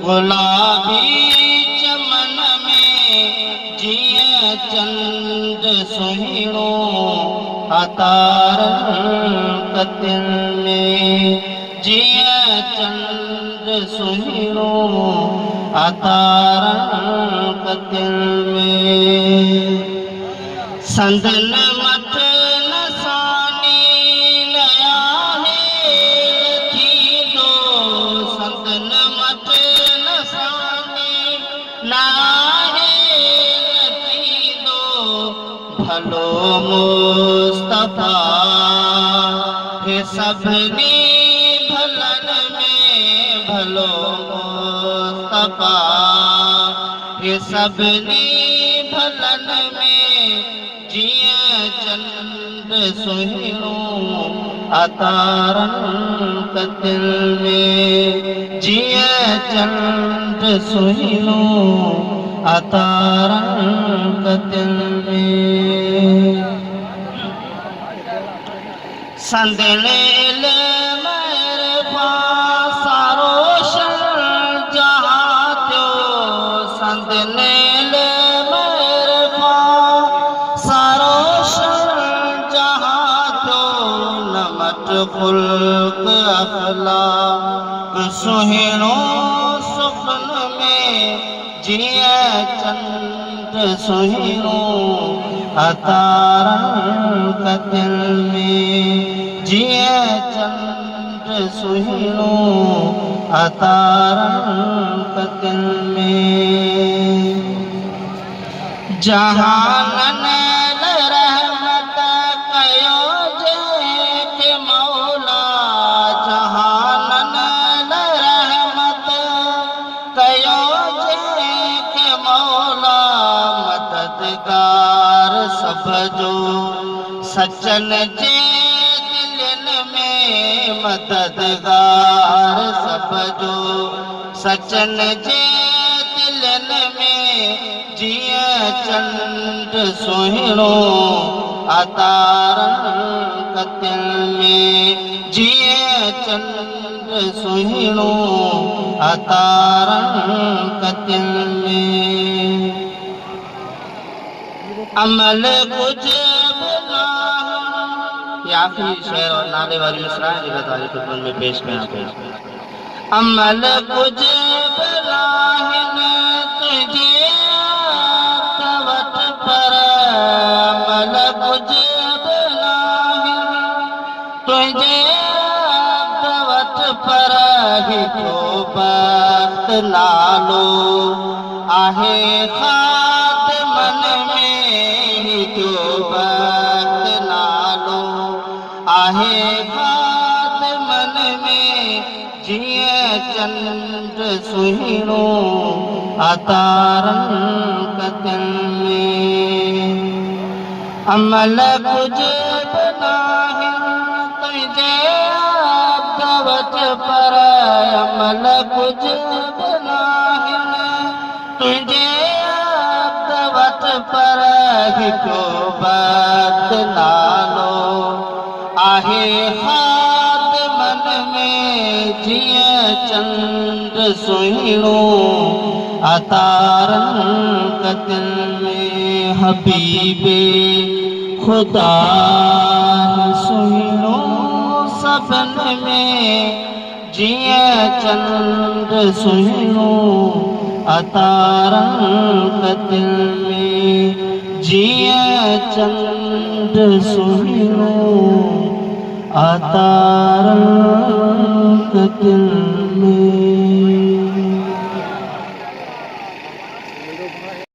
गुलाबी चमन में जिए चंद सुहिणो अतारन कतिल में जिए चंद सुहिणो अतारन कतिल में संदन मत नसानी नया है थी दो संदन मत नसानी नया है थी दो भलो मुस्तफा है सबनी भलन में भलो मुस्तफा है सबनी भलन में जिए चंद सुहिणो अतारन कतिल में जिए चंद सुहिणो अतारन कतिल में संदले मेरे सारो शर जहाँ त्यो संदले खुल्क अखलाक सुहिणो सुखन में जिए चंद सुहिणो अतारन कतिल में जिए चंद सुहिणो अतारन कतिल में जहानन रहमत कयो सब जो सचन जे दिलन में मददगार सब जो सचन जे दिलन में जिए चंद सुहिणो अतारन कतिल में जिए चंद सुहिणो अतारन कतिल में अमल कुछ आखिरी शेर और नाले वाली मिसरा है जो तारीफ खुतबन में पेश किया अमल कुछ तुझे कवट पर अमल कुछ तुझे कवट पर ही तो बख्त नालो आहे खात मन आहे खात मन में जिए चंद सुहिणो अतारन कतिल में अमल कुछ बनाहि तुझे कवच पर अमल कुछ बनाहि तुझे कवच पर ही को बात नालो आहे खात मन में जिए चंद सुहिणो अतारन कतिल में हबीबे खुदा सुहिणो सबन में जिए चंद सुहिणो अतारन कतिल में जिए चंद सुहिणो अतारन कतिल